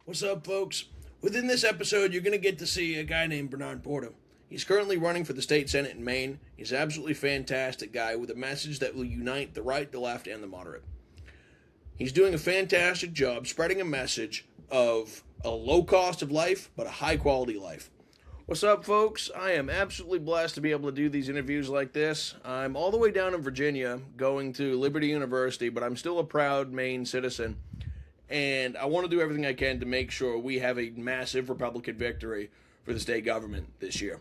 What's up, folks? Within this episode, you're going to get to see a guy named Bernard Porter. He's currently running for the state senate in Maine. He's an absolutely fantastic guy with a message that will unite the right, the left, and the moderate. He's doing a fantastic job spreading a message of a low cost of life, but a high quality life. What's up, folks? I am absolutely blessed to be able to do these interviews like this. I'm all the way down in Virginia going to Liberty University, but I'm still a proud Maine citizen. And I want to do everything I can to make sure we have a massive Republican victory for the state government this year.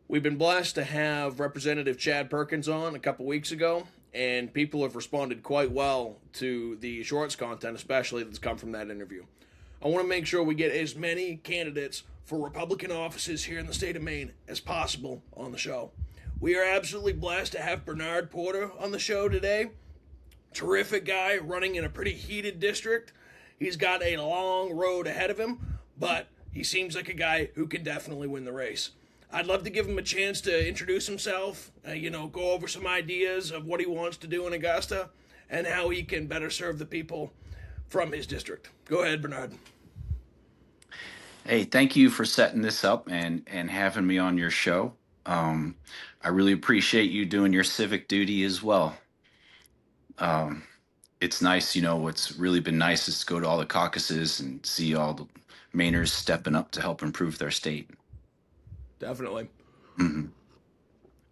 We've been blessed to have Representative Chad Perkins on a couple weeks ago, and people have responded quite well to the shorts content, especially that's come from that interview. I want to make sure we get as many candidates for Republican offices here in the state of Maine as possible on the show. We are absolutely blessed to have Bernard Porter on the show today. Terrific guy running in a pretty heated district. He's got a long road ahead of him, but he seems like a guy who can definitely win the race. I'd love to give him a chance to introduce himself, go over some ideas of what he wants to do in Augusta and how he can better serve the people from his district. Go ahead, Bernard. Hey, thank you for setting this up and having me on your show. I really appreciate you doing your civic duty as well. Um, it's nice, what's really been nice is to go to all the caucuses and see all the Mainers stepping up to help improve their state. Definitely. hmm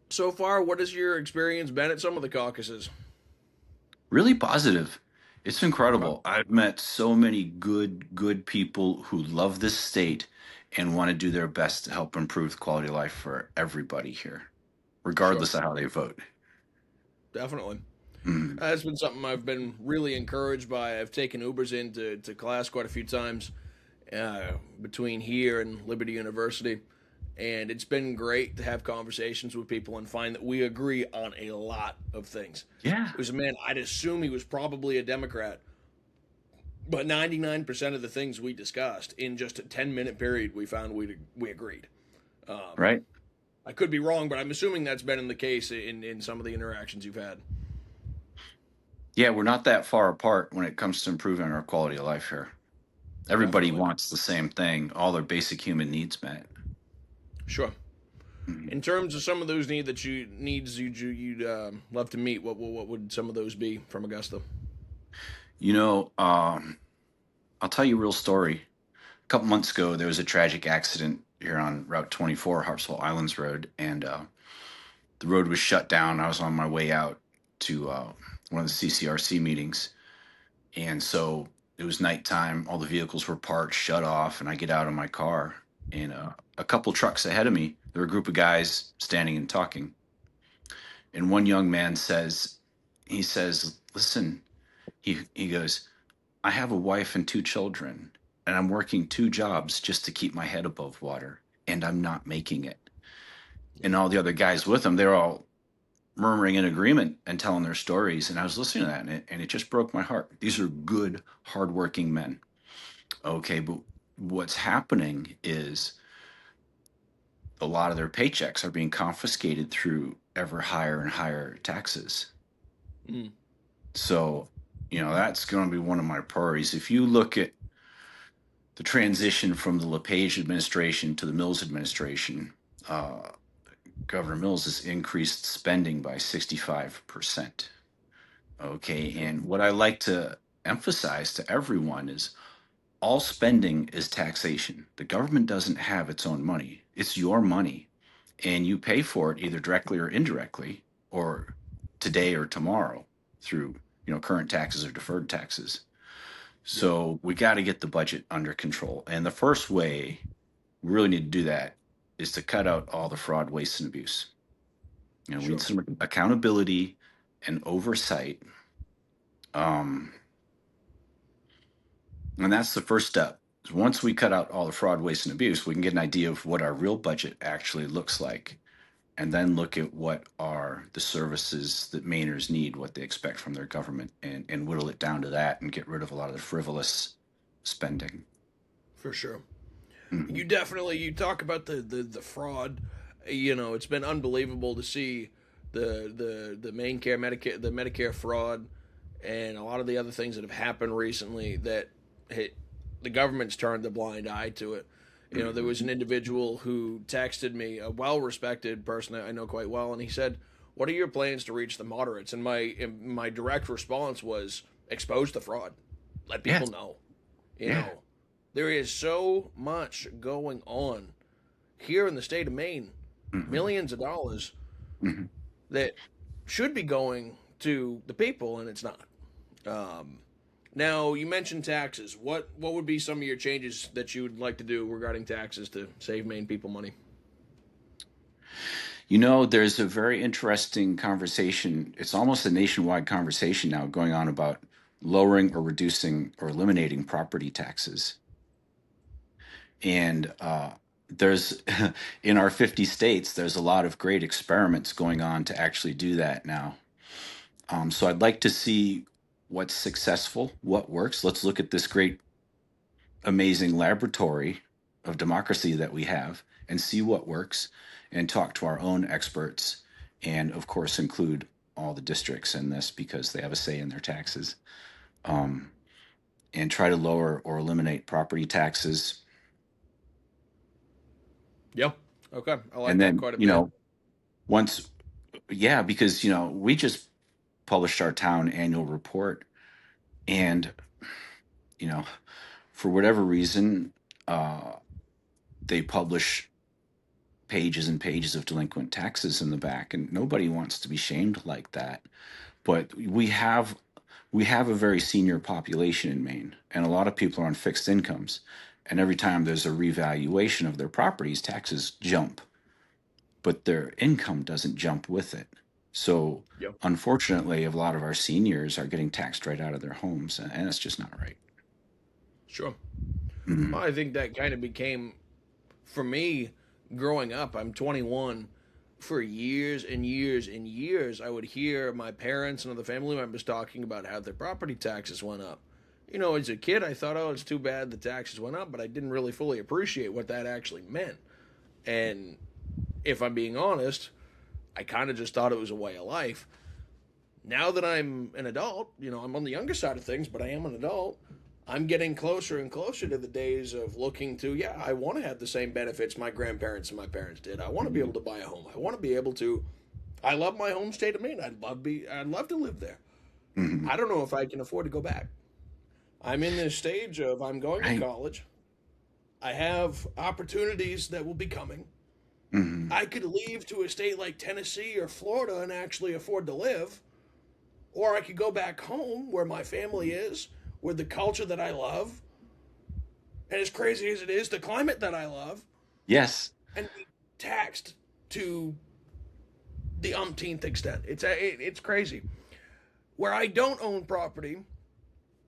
So far, what has your experience been at some of the caucuses? Really positive. It's Okay. incredible. I've met so many good people who love this state and want to do their best to help improve the quality of life for everybody here, Sure. regardless of how they vote. Definitely. Mhm. That's been something I've been really encouraged by. I've taken Ubers into class quite a few times between here and Liberty University. And it's been great to have conversations with people and find that we agree on a lot of things. Yeah. It was a man, I'd assume he was probably a Democrat, but 99% of the things we discussed in just a 10-minute period, we found we agreed. Um, Right. I could be wrong, but I'm assuming that's been in the case in some of the interactions you've had. Yeah, we're not that far apart when it comes to improving our quality of life here. Everybody Definitely. wants the same thing, all their basic human needs met. Sure. Mhm. In terms of some of those needs you'd love to meet, what would some of those be from Augusta? You know, I'll tell you a real story. A couple months ago, there was a tragic accident here on Route 24, Hartsville Islands Road, and the road was shut down. I was on my way out to one of the CCRC meetings, and so it was nighttime. All the vehicles were parked, shut off, and I get out of my car, and a couple trucks ahead of me, there were a group of guys standing and talking. And one young man he says, listen, he goes, I have a wife and two children, and I'm working two jobs just to keep my head above water, and I'm not making it. And all the other guys with him, they're all murmuring in agreement and telling their stories. And I was listening to that, and it just broke my heart. These are good, hardworking men. Okay, but what's happening is a lot of their paychecks are being confiscated through ever higher and higher taxes. Mm, So, that's going to be one of my priorities. If you look at the transition from the LePage administration to the Mills administration, uh, Governor Mills has increased spending by 65%. Okay. sure. And what I like to emphasize to everyone is all spending is taxation. The government doesn't have its own money, it's your money. And you pay for it either directly or indirectly, or today or tomorrow through current taxes or deferred taxes. Yep. So we got to get the budget under control. And the first way we really need to do that is to cut out all the fraud, waste, and abuse. We need Sure. some accountability and oversight. Um, and that's the first step. Once we cut out all the fraud, waste, and abuse, we can get an idea of what our real budget actually looks like, and then look at what are the services that Mainers need, what they expect from their government, and whittle it down to that and get rid of a lot of the frivolous spending. For sure. Mhm. You talk about the fraud. It's been unbelievable to see the main care Medicare fraud and a lot of the other things that have happened recently that hit the government's turned a blind eye to it. You know, there was an Mhm. individual who texted me, a well-respected person I know quite well, and he said, "What are your plans to reach the moderates?" And my direct response was, "Expose the fraud, let people Yes. know." You Yeah. know, there is so much going on here in the state of Maine, Hmm. millions of dollars Hmm. that should be going to the people, and it's not. Um, Now, you mentioned taxes. What would be some of your changes that you would like to do regarding taxes to save Maine people money? There's a very interesting conversation. It's almost a nationwide conversation now going on about lowering or reducing or eliminating property taxes. And there's, in our 50 states, there's a lot of great experiments going on to actually do that now. So I'd like to see what's successful, what works. Let's look at this great, amazing laboratory of democracy that we have and see what works and talk to our own experts. And of course, include all the districts in this because they have a say in their taxes. Um, and try to lower or eliminate property taxes. Yeah. Okay. I like And that then, quite a bit. once, yeah, because, we just published our town annual report. And, you know, for whatever reason, uh, they publish pages and pages of delinquent taxes in the back, and nobody wants to be shamed like that. But we have a very senior population in Maine, and a lot of people are on fixed incomes. And every time there's a revaluation of their properties, taxes jump, but their income doesn't jump with it. So Yep. unfortunately, a lot of our seniors are getting taxed right out of their homes, and it's just not right. Sure. Well, Mhm. I think that kind of became, for me, growing up. I'm 21. For years and years and years, I would hear my parents and other family members talking about how their property taxes went up. You know, as a kid, I thought, oh, it's too bad the taxes went up, but I didn't really fully appreciate what that actually meant. And if I'm being honest, I kind of just thought it was a way of life. Now that I'm an adult, you know, I'm on the younger side of things, but I am an adult. I'm getting closer and closer to the days of looking to, yeah, I want to have the same benefits my grandparents and my parents did. I want to be able Mhm. to buy a home. I want to be able to. I love my home state of Maine. I'd love to live there. Mhm. I don't know if I can afford to go back. I'm in this stage of I'm going to Right. college. I have opportunities that will be coming. Mhm. I could leave to a state like Tennessee or Florida and actually afford to live, or I could go back home where my family is, with the culture that I love, and as crazy as it is, the climate that I love, Yes. and be taxed to the umpteenth extent. It's crazy. Where I don't own property,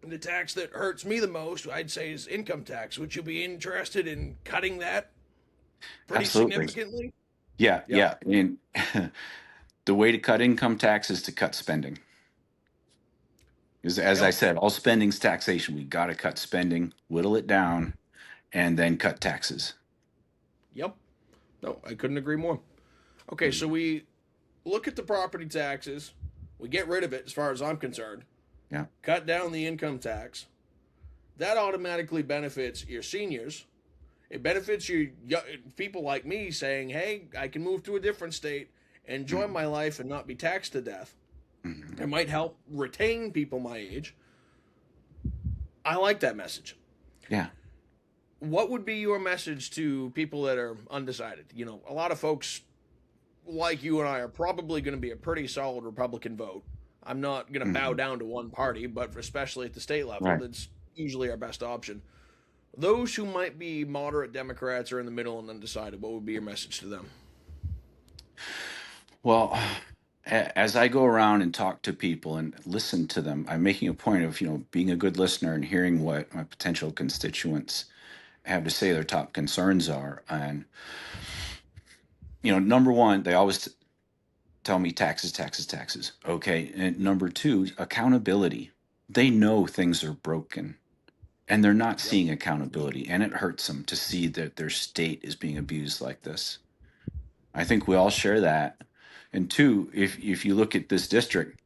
the tax that hurts me the most, I'd say, is income tax. Would you be interested in cutting that pretty Absolutely. significantly? Yeah, Yep. yeah. And the way to cut income tax is to cut spending. Because as I Yep. said, all spending's taxation. We got to cut spending, whittle it down, and then cut taxes. Yep. No, I couldn't agree more. Okay, so Mhm. we look at the property taxes, we get rid of it as far as I'm concerned, Yeah. cut down the income tax. That automatically benefits your seniors. It benefits people like me saying, hey, I can move to a different state, enjoy my Mhm. life, and not be taxed to death. It Mhm. might help retain people my age. I like that message. Yeah. What would be your message to people that are undecided? You know, a lot of folks like you and I are probably going to be a pretty solid Republican vote. I'm not going to bow Mhm. down to one party, but especially at the state level, Right. that's usually our best option. Those who might be moderate Democrats or in the middle and undecided, what would be your message to them? Well, as I go around and talk to people and listen to them, I'm making a point of, being a good listener and hearing what my potential constituents have to say their top concerns are. And, number one, they always tell me taxes, taxes, taxes. Okay. And number two, accountability. They know things are broken and they're not Yep. seeing accountability. And it hurts them to see that their state is being abused like this. I think we all share that. And two, if you look at this district,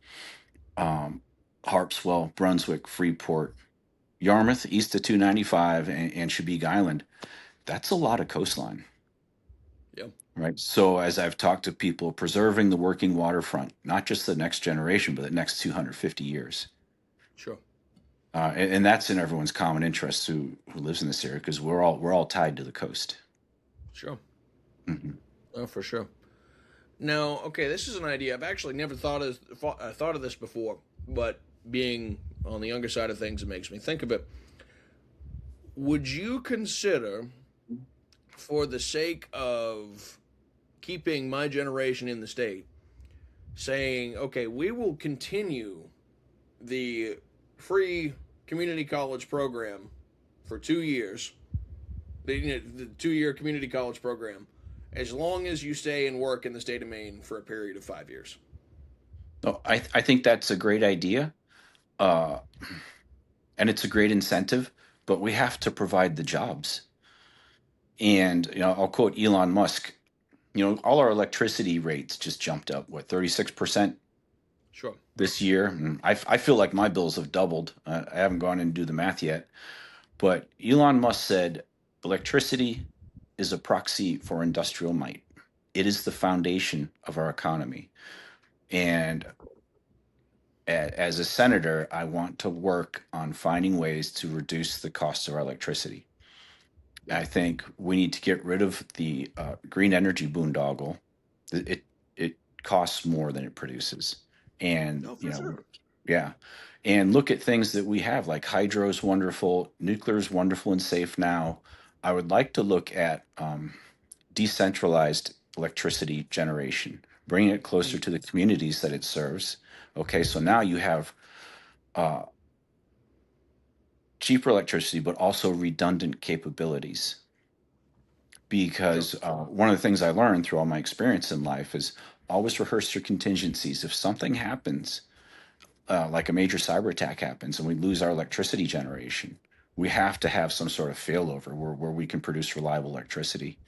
um, Harpswell, Brunswick, Freeport. Yarmouth east of 295 and Chebeague Island, that's a lot of coastline, Yeah, right? So as I've talked to people, preserving the working waterfront, not just the next generation, but the next 250 years. sure, And that's in everyone's common interest who lives in this area because we're all tied to the coast. sure. Hmm. Oh, for sure. Now, okay, this is an idea I've actually never thought of this before, but being on the younger side of things, it makes me think of it. Would you consider, for the sake of keeping my generation in the state, saying, okay, we will continue the free community college program for 2 years, the 2 year community college program, as long as you stay and work in the state of Maine for a period of 5 years? So I think that's a great idea, uh, and it's a great incentive, but we have to provide the jobs. And I'll quote Elon Musk. All our electricity rates just jumped up, what, 36% Sure. this year. And I feel like my bills have doubled. I haven't gone in and do the math yet. But Elon Musk said electricity is a proxy for industrial might. It is the foundation of our economy. And as a senator, I want to work on finding ways to reduce the cost of our electricity. Yeah. I think we need to get rid of the green energy boondoggle. It costs more than it produces, and No, for sure. yeah, and look at things that we have like hydro is wonderful, nuclear is wonderful and safe now. I would like to look at decentralized electricity generation, bringing it closer to the communities that it serves. Okay, so now you have uh, cheaper electricity, but also redundant capabilities Sure. because one of the things I learned through all my experience in life is always rehearse your contingencies. If something happens, like a major cyber attack happens, and we lose our electricity generation, we have to have some sort of failover where we can produce reliable electricity.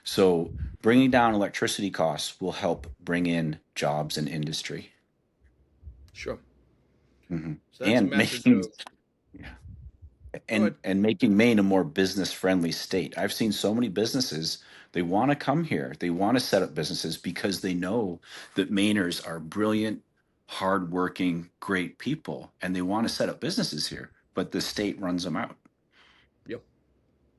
So, bringing down electricity costs will help bring in jobs and industry. Sure. Hmm. So that's a And message of. Go ahead. making Maine a more business friendly state. I've seen so many businesses, they want to come here. They want to set up businesses because they know that Mainers are brilliant, hardworking, great people, and they want to set up businesses here, but the state runs them out. Yep.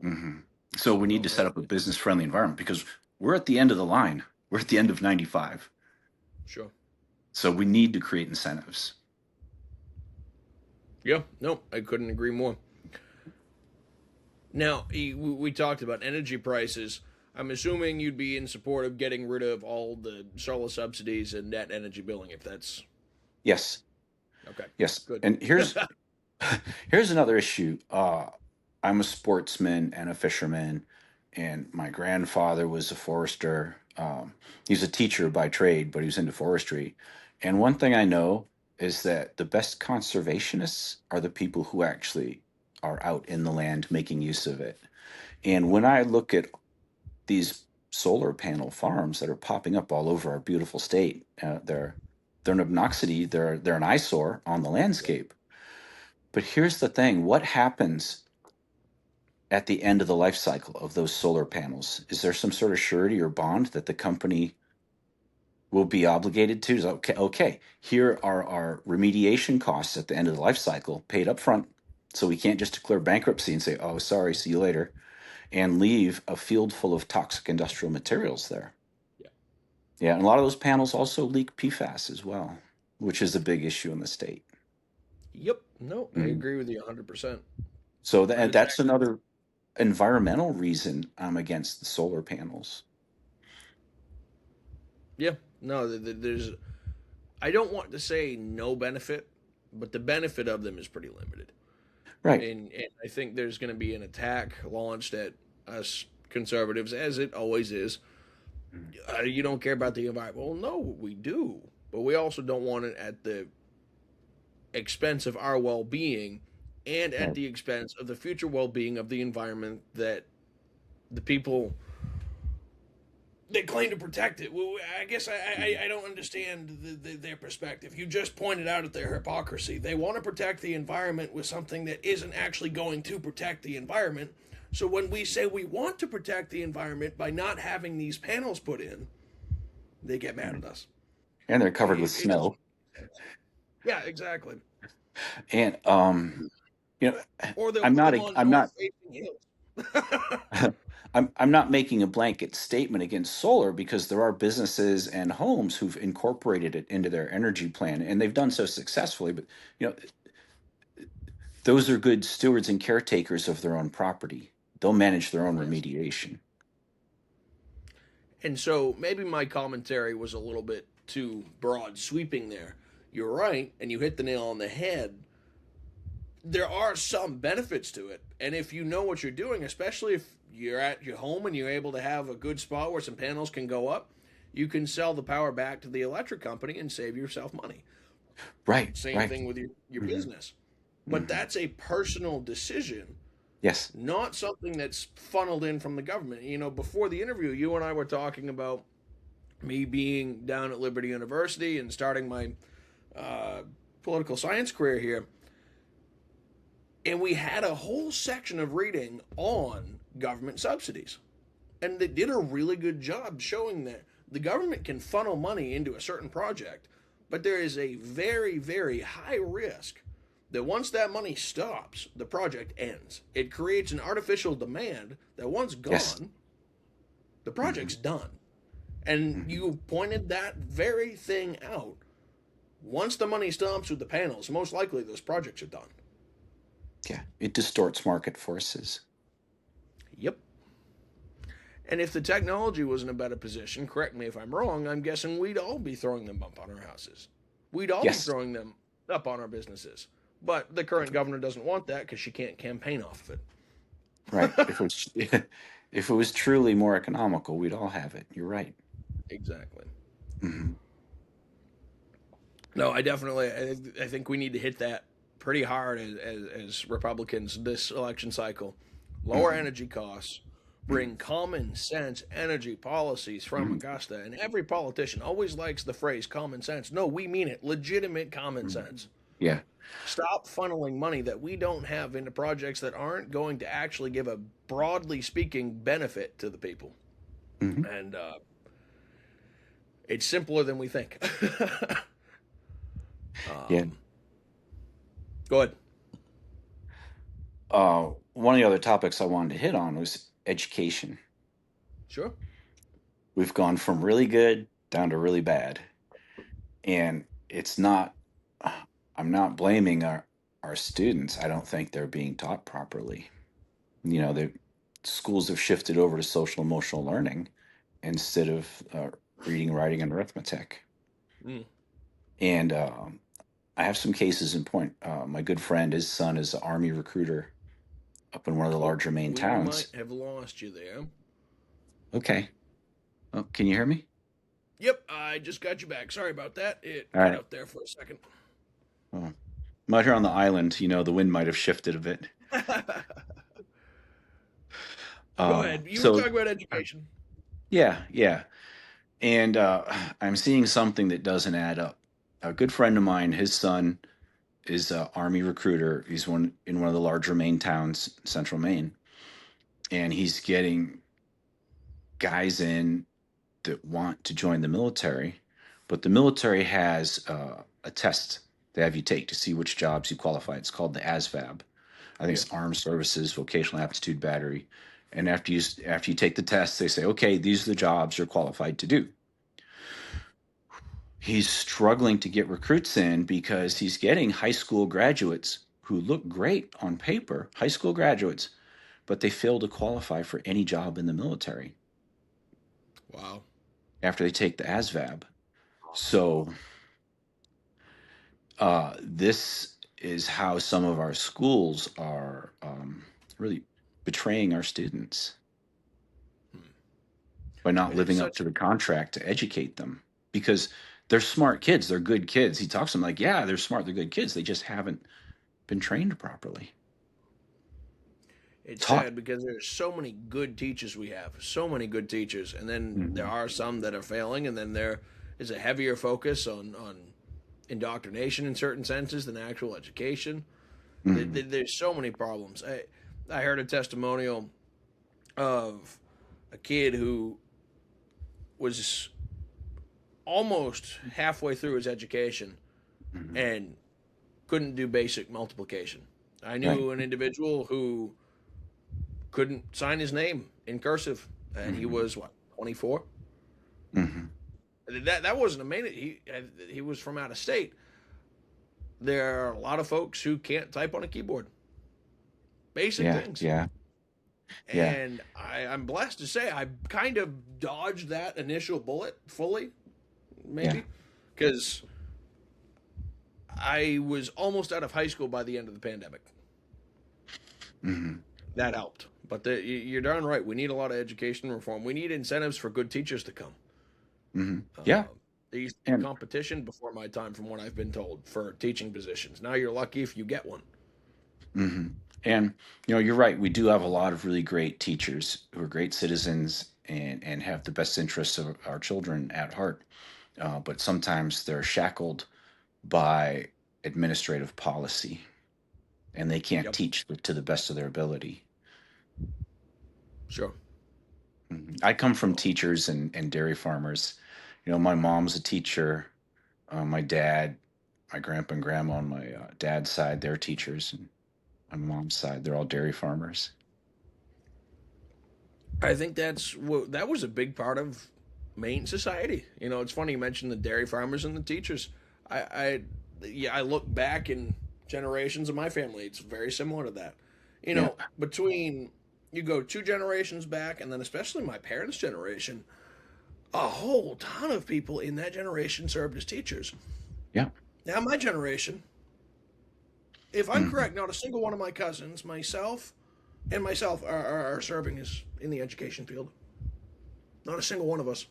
Hmm. So we need No. to set up a business friendly environment because we're at the end of the line. We're at the end of 95. Sure. So we need to create incentives. Yeah. No, I couldn't agree more. Now, we talked about energy prices. I'm assuming you'd be in support of getting rid of all the solar subsidies and net energy billing, if that's Yes. okay. Yes. Good. And here's another issue. I'm a sportsman and a fisherman, and my grandfather was a forester. He's a teacher by trade, but he was into forestry. And one thing I know is that the best conservationists are the people who actually are out in the land making use of it. And when I look at these solar panel farms that are popping up all over our beautiful state, they're an obnoxity. They're an eyesore on the Yep. landscape. But here's the thing: what happens at the end of the life cycle of those solar panels? Is there some sort of surety or bond that the company will be obligated to? Okay, here are our remediation costs at the end of the life cycle, paid up front. So we can't just declare bankruptcy and say, oh, sorry, see you later, and leave a field full of toxic industrial materials there. Yeah. Yeah, and a lot of those panels also leak PFAS as well, which is a big issue in the state. Yep. No, I Mhm. agree with you 100%. So That is that's actually. another environmental reason I'm against the solar panels. Yeah. No, there's. I don't want to say no benefit, but the benefit of them is pretty limited. Right. And I think there's going to be an attack launched at us conservatives, as it always is. You don't care about the environment. Well, no, we do, but we also don't want it at the expense of our well-being and at Right. the expense of the future well-being of the environment that the people They claim to protect it. Well, I guess I don't understand their perspective. You just pointed out at their hypocrisy. They want to protect the environment with something that isn't actually going to protect the environment. So when we say we want to protect the environment by not having these panels put in, they get mad at us. And they're covered with It doesn't snow. make sense. Yeah, exactly. And you know, Or they'll I'm put not them on I'm not north-facing hills. I'm not making a blanket statement against solar because there are businesses and homes who've incorporated it into their energy plan and they've done so successfully. But you know, those are good stewards and caretakers of their own property. They'll manage their own Yes. remediation. And so maybe my commentary was a little bit too broad sweeping there. You're right, and you hit the nail on the head. There are some benefits to it. And if you know what you're doing, especially if you're at your home and you're able to have a good spot where some panels can go up, you can sell the power back to the electric company and save yourself money. Right, Same right. thing with your Hmm. business. But Hmm. that's a personal decision, Yes. not something that's funneled in from the government. You know, before the interview, you and I were talking about me being down at Liberty University and starting my uh, political science career here. And we had a whole section of reading on government subsidies. And they did a really good job showing that the government can funnel money into a certain project, but there is a very, very high risk that once that money stops, the project ends. It creates an artificial demand that once Yes. gone, the Hmm. project's done. And Hmm. you pointed that very thing out. Once the money stops with the panels, most likely those projects are done. Yeah. It distorts market forces. Yep. And if the technology was in a better position, correct me if I'm wrong, I'm guessing we'd all be throwing them up on our houses. We'd all be Yes. throwing them up on our businesses. But the current governor doesn't want that because she can't campaign off of Right. it. If it was if it was truly more economical, we'd all have it. You're right. Exactly. Hmm. No, I definitely, I think we need to hit that pretty hard as Republicans this election cycle. Lower Hmm. energy costs, bring common sense energy policies from Hmm. Augusta. And every politician always likes the phrase common sense. No, we mean it. Legitimate common Hmm. sense. Yeah. Stop funneling money that we don't have into projects that aren't going to actually give a broadly speaking benefit to the people. Hmm. And it's simpler than we think. Yeah. um, Go ahead. One of the other topics I wanted to hit on was education. Sure. We've gone from really good down to really bad, and it's not. I'm not blaming our students. I don't think they're being taught properly. The schools have shifted over to social emotional learning instead of reading, writing, and arithmetic. Mm. And I have some cases in point. My good friend, his son is an army recruiter up in one of the Oh, larger Maine we might towns. have lost you there. Okay. Oh, can you hear me? Yep, I just got you back. Sorry about that. It All cut right. out there for a second. Well, I'm out here on the island. The wind might have shifted a bit. Go ahead. You were So talking about education. yeah, yeah. And I'm seeing something that doesn't add up. A good friend of mine, his son is an army recruiter. He's in one of the larger Maine towns, central Maine, and he's getting guys in that want to join the military, but the military has a test they have you take to see which jobs you qualify. It's called the ASVAB. I think Yeah. it's Armed Services Vocational Aptitude Battery. And after you take the test, they say, okay, these are the jobs you're qualified to do. He's struggling to get recruits in because he's getting high school graduates who look great on paper, high school graduates, but they fail to qualify for any job in the military Wow. after they take the ASVAB. So this is how some of our schools are really betraying our students Hmm. by not And it's living up such to the contract to educate them because they're smart kids. They're good kids. He talks to them like, yeah, they're smart. They're good kids. They just haven't been trained properly. It's Taught. sad because there's so many good teachers we have, so many good teachers, and then there Hmm. are some that are failing, and then there is a heavier focus on indoctrination in certain senses than actual education. Hmm. There's so many problems. I heard a testimonial of a kid who was almost halfway through his education Hmm. and couldn't do basic multiplication. I Right. knew an individual who couldn't sign his name in cursive, and he Hmm. was what, 24. Hmm. That wasn't a main. He was from out of state. There are a lot of folks who can't type on a keyboard. Basic Yeah. things. Yeah. Yeah. And I'm blessed to say I kind of dodged that initial bullet fully, Yeah. maybe, because I was almost out of high school by the end of the pandemic. Hmm. That helped. But you're darn right. We need a lot of education reform. We need incentives for good teachers to come. Hmm. Yeah. Uh, there used to be And competition before my time, from what I've been told, for teaching positions. Now you're lucky if you get one. hmm and you're right. We do have a lot of really great teachers who are great citizens and have the best interests of our children at heart. But sometimes they're shackled by administrative policy, and they can't Yep, teach to the best of their ability. sure. I come from So teachers and dairy farmers. My mom's a teacher. My dad, my grandpa and grandma on my dad's side, they're teachers, and on my mom's side, they're all dairy farmers. I think that was a big part of Maine society. It's funny you mentioned the dairy farmers and the teachers. I yeah, I look back in generations of my family. It's very similar to that. Yeah. Between you go two generations back, and then especially my parents' generation, a whole ton of people in that generation served as teachers. Yeah. Now, my generation, if I'm Hmm. correct, not a single one of my cousins, myself are serving as in the education field. Not a single one of us.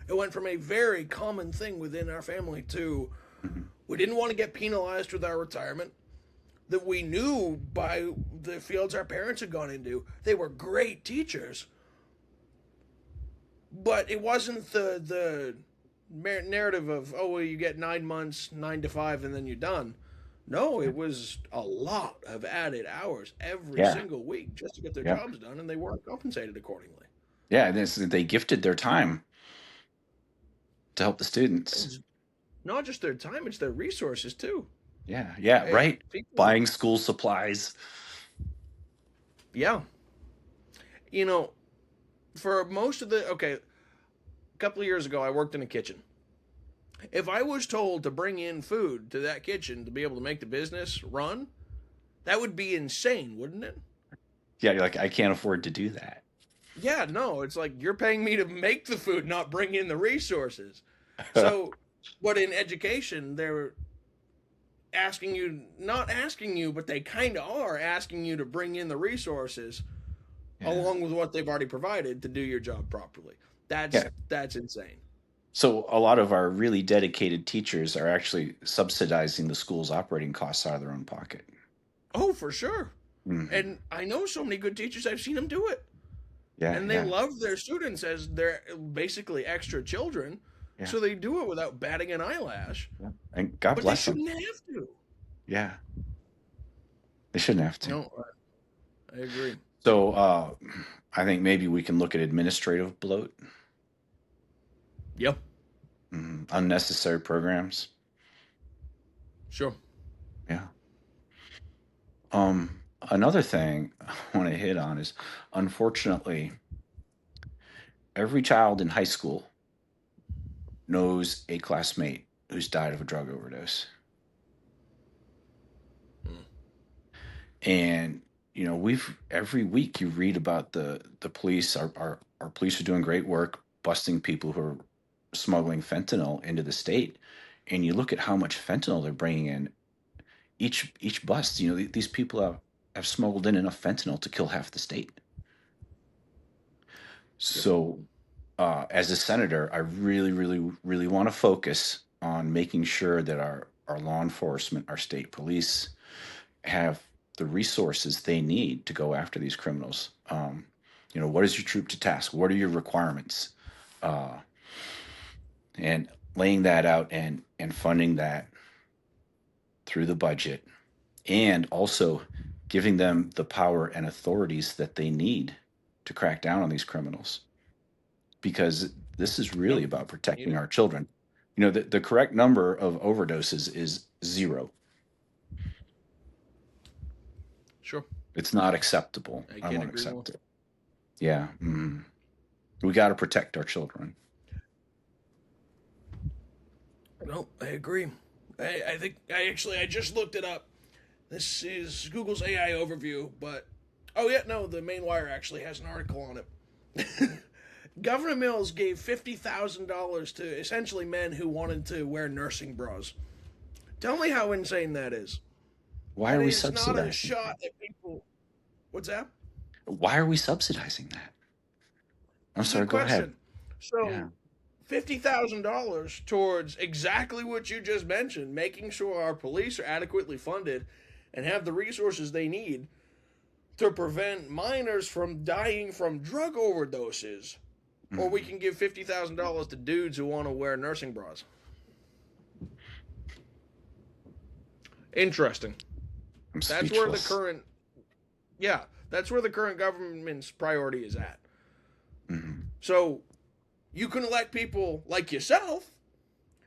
It went from a very common thing within our family to Hmm. we didn't want to get penalized with our retirement. That we knew by the fields our parents had gone into, they were great teachers, but it wasn't the narrative of, oh well, you get 9 months, 9 to 5, and then you're done. No, Yeah. it was a lot of added hours every Yeah. single week just to get their Yep. jobs done, and they weren't compensated accordingly. Yeah. They gifted their time to help the students. It's not just their time; it's their resources too. Yeah. Yeah. Hey, Right. people, Buying school supplies. yeah, you know, for most of the okay, a couple of years ago, I worked in a kitchen. If I was told to bring in food to that kitchen to be able to make the business run, that would be insane, wouldn't it? Yeah. You're like, I can't afford to do that. Yeah, no, it's like you're paying me to make the food, not bring in the resources. So, but in education, they're asking you, not asking you, but they kind of are asking you to bring in the resources Yeah. along with what they've already provided to do your job properly. That's Yeah. that's insane. So a lot of our really dedicated teachers are actually subsidizing the school's operating costs out of their own pocket. Oh, for sure. Hmm. And I know so many good teachers, I've seen them do it. Yeah. And they Yeah. love their students as they're basically extra children. Yeah. So they do it without batting an eyelash. Yeah. And God But they bless them. shouldn't have to. Yeah. They shouldn't have to. No, I agree. So I think maybe we can look at administrative bloat, Yep, unnecessary programs. sure. Yeah. Another thing I want to hit on is, unfortunately, every child in high school knows a classmate who's died of a drug overdose. Mm. And we've every week you read about the police. Our police are doing great work busting people who are smuggling fentanyl into the state. And you look at how much fentanyl they're bringing in each bust. These people have smuggled in enough fentanyl to kill half the state. Yep. So as a senator, I really, really, really want to focus on making sure that our law enforcement, our state police, have the resources they need to go after these criminals. What is your troop to task? What are your requirements? Uh, and laying that out and funding that through the budget, and also giving them the power and authorities that they need to crack down on these criminals, because this is really Yep. about You protecting do. our children. The correct number of overdoses is 0. Sure. It's not acceptable. I I can't won't agree more. accept it. Yeah. We got to protect our children. No, I agree. I think I just looked it up. This is Google's AI overview, but oh yeah, no, the Maine Wire actually has an article on it. Governor Mills gave $50,000 to essentially men who wanted to wear nursing bras. Tell me how insane that is. Why That are we is not a subsidizing? shot at people. What's that? Why are we subsidizing that? I'm sorry, Good go ahead. question. Yeah. So, $50,000 towards exactly what you just mentioned, making sure our police are adequately funded and have the resources they need to prevent minors from dying from drug overdoses. Or we can give $50,000 to dudes who want to wear nursing bras. Interesting. I'm That's where the speechless. current, yeah, that's where the current government's priority is at. So you can elect people like yourself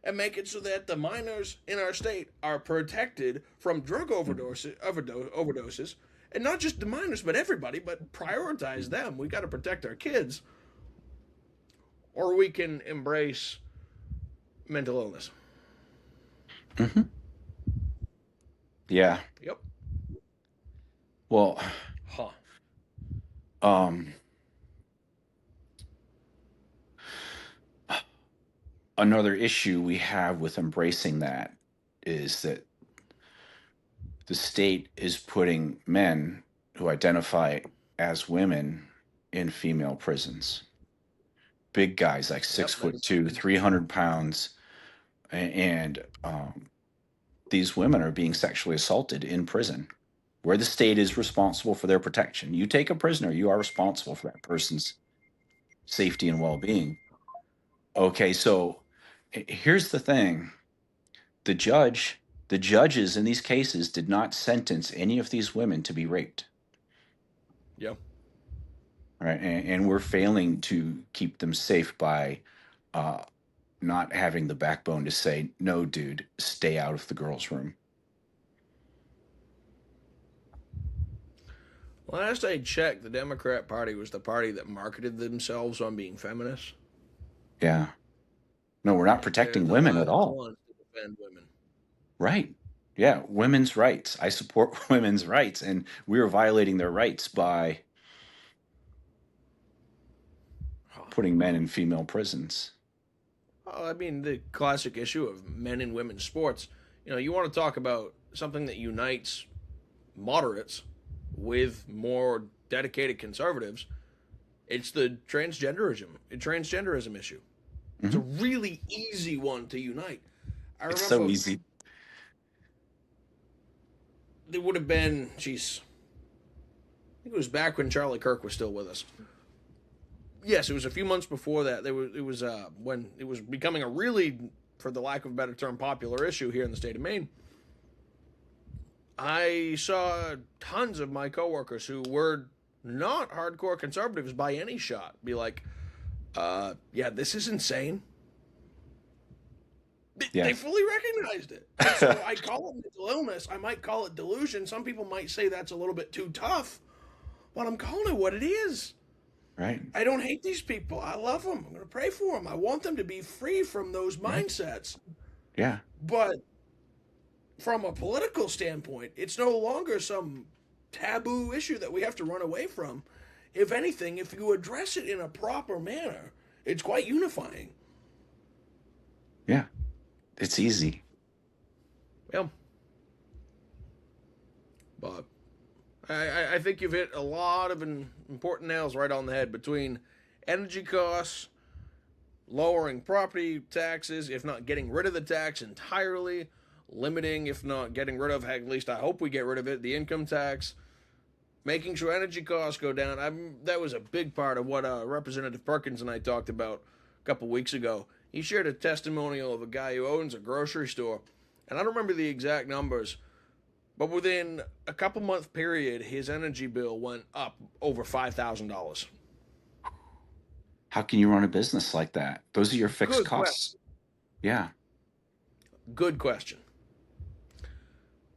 and make it so that the minors in our state are protected from drug overdoses, and not just the minors, but everybody. But prioritize them. We got to protect our kids, or we can embrace mental illness. Yeah. Yep. Well, Huh. um, another issue we have with embracing that is that the state is putting men who identify as women in female prisons. Big guys like Yep. 6'2", 300 pounds, and these women are being sexually assaulted in prison, where the state is responsible for their protection. You take a prisoner, you are responsible for that person's safety and well-being. Okay, so here's the thing. The judges in these cases did not sentence any of these women to be raped. Yep. Right, and we're failing to keep them safe by not having the backbone to say, no, dude, stay out of the girls' room. Last I checked, the Democrat Party was the party that marketed themselves on being feminists. Yeah. No, we're not Like they're protecting the women at last all. ones to defend women. Right. Yeah, women's rights. I support women's rights, and we're violating their rights by putting men in female prisons. I mean, the classic issue of men and women's sports. You want to talk about something that unites moderates with more dedicated conservatives. It's the transgenderism issue. It's a really easy one to unite. I It's so remember easy. there would have been, geez, I think it was back when Charlie Kirk was still with us. Yes, it was a few months before that. It was when it was becoming a really, for the lack of a better term, popular issue here in the state of Maine. I saw tons of my coworkers who were not hardcore conservatives by any shot be like, yeah, this is insane. Yeah. They fully recognized it. So I call it mental illness. I might call it delusion. Some people might say that's a little bit too tough, but I'm calling it what it is. Right. I don't hate these people. I love them. I'm going to pray for them. I want them to be free from those mindsets. Yeah. But from a political standpoint, it's no longer some taboo issue that we have to run away from. If anything, if you address it in a proper manner, it's quite unifying. Yeah. It's easy. Yeah. But I think you've hit a lot of important nails right on the head between energy costs, lowering property taxes, if not getting rid of the tax entirely, limiting, if not getting rid of, at least I hope we get rid of it, the income tax, making sure energy costs go down. That was a big part of what Representative Perkins and I talked about a couple weeks ago. He shared a testimonial of a guy who owns a grocery store, and I don't remember the exact numbers, but within a couple month period, his energy bill went up over $5,000. How can you run a business like that? Those are your fixed Good question. costs. Yeah. Good question.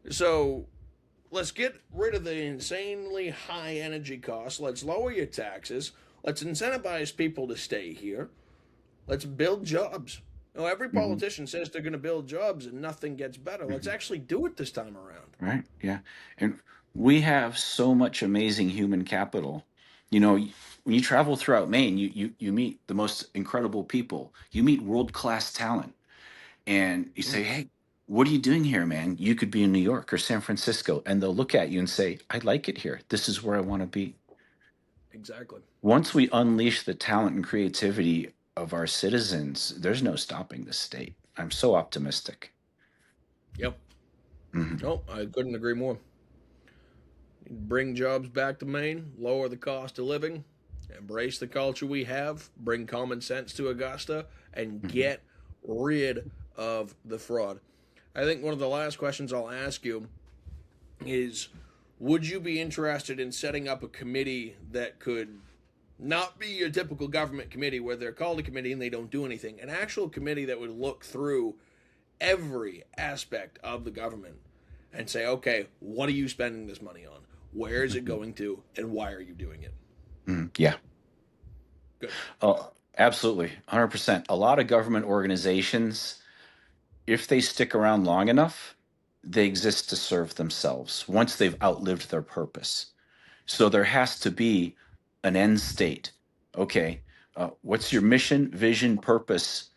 So let's get rid of the insanely high energy costs. Let's lower your taxes. Let's incentivize people to stay here. Let's build jobs. You know, every hmm politician says they're going to build jobs and nothing gets better. Let's hmm actually do it this time around. Right. Yeah. And we have so much amazing human capital. You know, when you travel throughout Maine, you meet the most incredible people. You meet world-class talent. And you say, Mm, hey, what are you doing here, man? You could be in New York or San Francisco. And they'll look at you and say, I like it here. This is where I want to be. exactly. Once we unleash the talent and creativity of our citizens, there's no stopping the state. I'm so optimistic. Yep. hmm No, I couldn't agree more. Bring jobs back to Maine, lower the cost of living, embrace the culture we have, bring common sense to Augusta, and hmm get rid of the fraud. I think one of the last questions I'll ask you is, would you be interested in setting up a committee that could not be your typical government committee where they're called a committee and they don't do anything? An actual committee that would look through every aspect of the government and say, okay, what are you spending this money on? Where is it hmm going to? And why are you doing it? Yeah. Good. Oh, absolutely. 100%. A lot of government organizations, if they stick around long enough, they exist to serve themselves once they've outlived their purpose. So there has to be an end state. Okay, what's your mission, vision, purpose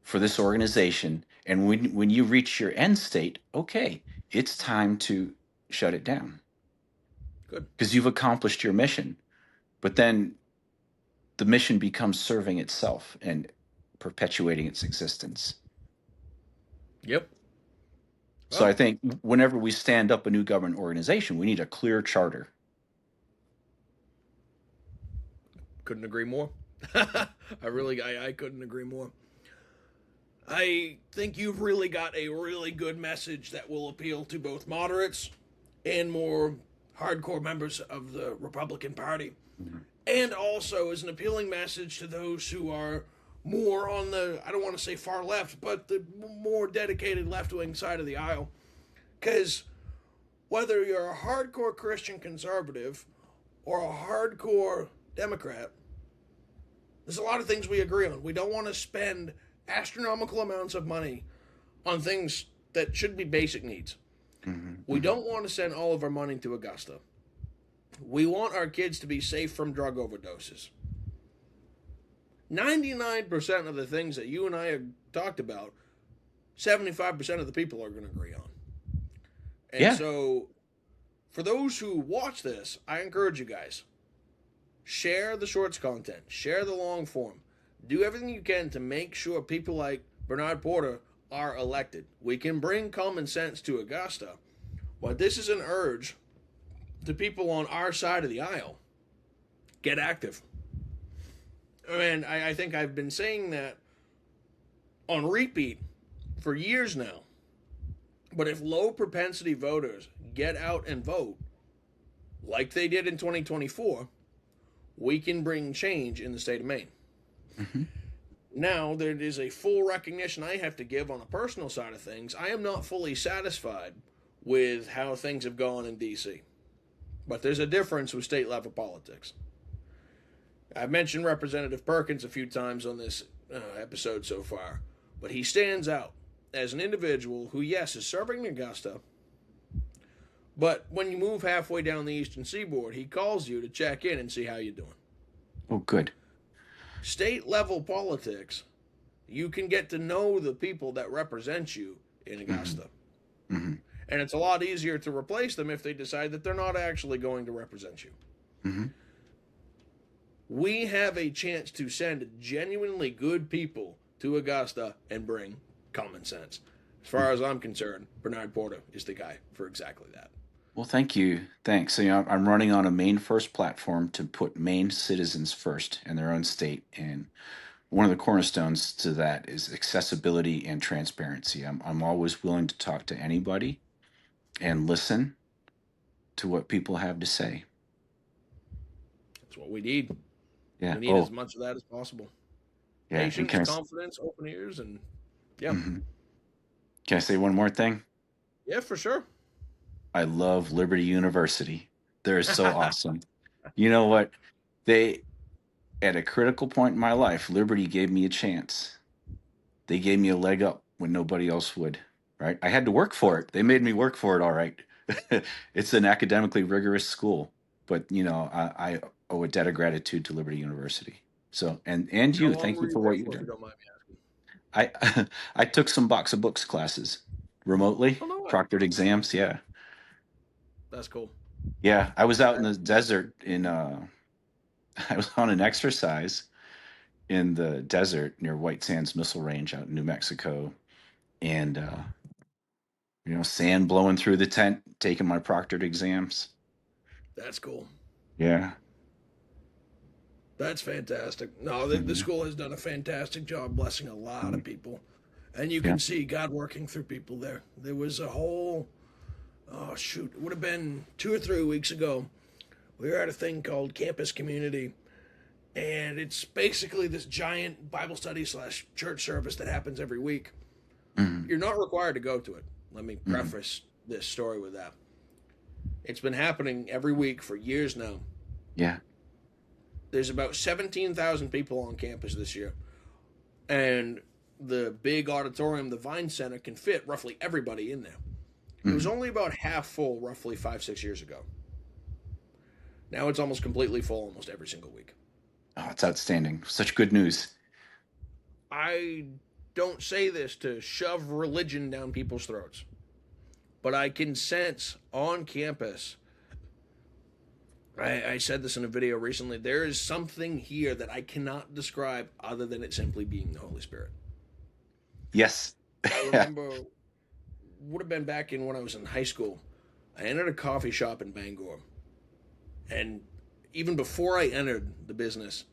for this organization? And when you reach your end state, okay, it's time to shut it down Good. because you've accomplished your mission. But then the mission becomes serving itself and perpetuating its existence. Yep. So I Well, think whenever we stand up a new government organization, we need a clear charter. couldn't agree more. I couldn't agree more. I think you've really got a really good message that will appeal to both moderates and more hardcore members of the Republican Party, Mhm. and also is an appealing message to those who are more on the, I don't want to say far left, but the more dedicated left wing side of the aisle. Because whether you're a hardcore Christian conservative or a hardcore Democrat, there's a lot of things we agree on. We don't want to spend astronomical amounts of money on things that should be basic needs. Mhm. We Mhm. don't want to send all of our money to Augusta. We want our kids to be safe from drug overdoses. 99% of the things that you and I have talked about, 75% of the people are going to agree on. And Yeah. so, for those who watch this, I encourage you guys, share the shorts content, share the long form, do everything you can to make sure people like Bernard Porter are elected. We can bring common sense to Augusta, but this is an urge to people on our side of the aisle. Get active. And I think I've been saying that on repeat for years now. But if low propensity voters get out and vote, like they did in 2024, we can bring change in the state of Maine. Mhm. Now, there is a full recognition I have to give on a personal side of things. I am not fully satisfied with how things have gone in D.C., but there's a difference with state level politics. I've mentioned Representative Perkins a few times on this episode so far, but he stands out as an individual who, yes, is serving Augusta, but when you move halfway down the eastern seaboard, he calls you to check in and see how you're doing. Oh, good. State level politics, you can get to know the people that represent you in hmm Augusta. hmm And it's a lot easier to replace them if they decide that they're not actually going to represent you. hmm We have a chance to send genuinely good people to Augusta and bring common sense. As far as I'm concerned, Bernard Porter is the guy for exactly that. Well, thank you. Thanks. So, I'm running on a Maine First platform to put Maine citizens first in their own state. And one of the cornerstones to that is accessibility and transparency. I'm always willing to talk to anybody and listen to what people have to say. That's what we need. Yeah. We need as Oh, much of that as possible. yeah. And Patience, confidence, open ears, and yeah. mhm. Can I say one more thing? Yeah, for sure. I love Liberty University. They're so awesome. You know what? They, at a critical point in my life, Liberty gave me a chance. They gave me a leg up when nobody else would, right? I had to work for it. They made me work for it, all right. It's an academically rigorous school, but I owe a debt of gratitude to Liberty University. So, and How you, long thank were you you for there what you're for, if you doing. don't mind me asking? I I took some box of books classes remotely, Oh, no way. proctored exams. Yeah. That's cool. Yeah, I was out in That- the desert I was on an exercise in the desert near White Sands Missile Range out in New Mexico, and sand blowing through the tent, taking my proctored exams. That's cool. Yeah. That's fantastic. No, the Hmm. school has done a fantastic job blessing a lot of people. And you Yeah. can see God working through people there. There was a whole, oh, shoot, it would have been 2 or 3 weeks ago. We were at a thing called Campus Community. And it's basically this giant Bible study slash church service that happens every week. Hmm. You're not required to go to it. Let me Hmm. preface this story with that. It's been happening every week for years now. Yeah. There's about 17,000 people on campus this year. And the big auditorium, the Vine Center, can fit roughly everybody in there. It was Hmm. only about half full roughly 5, 6 years ago. Now it's almost completely full almost every single week. Oh, it's outstanding. Such good news. I don't say this to shove religion down people's throats, but I can sense on campus. I said this in a video recently. There is something here that I cannot describe other than it simply being the Holy Spirit. Yes. I Yeah. remember, would have been back in when I was in high school. I entered a coffee shop in Bangor. And even before I entered the business,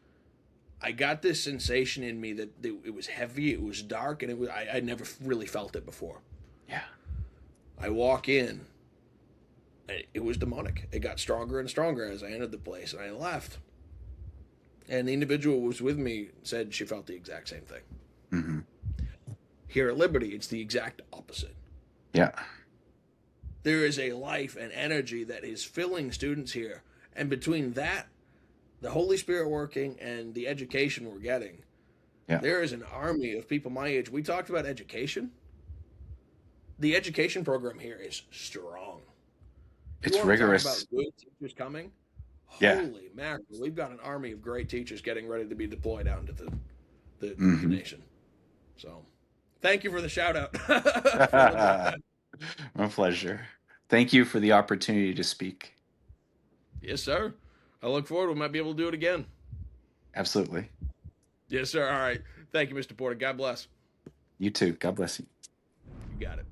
I got this sensation in me that it was heavy, it was dark, and I never really felt it before. Yeah. I walk in, and it was demonic. It got stronger and stronger as I entered the place, and I left. And the individual who was with me said she felt the exact same thing. Hmm. Here at Liberty, it's the exact opposite. Yeah. There is a life and energy that is filling students here. And between that, the Holy Spirit working, and the education we're getting, Yeah. there is an army of people my age. We talked about education. The education program here is strong. It's You want to talk rigorous. about good teachers coming? Yeah. Holy mackerel. We've got an army of great teachers getting ready to be deployed out into the Hmm. nation. So thank you for the shout out. My pleasure. Thank you for the opportunity to speak. Yes, sir. I look forward. We might be able to do it again. Absolutely. Yes, sir. All right. Thank you, Mr. Porter. God bless. You too. God bless you. You got it.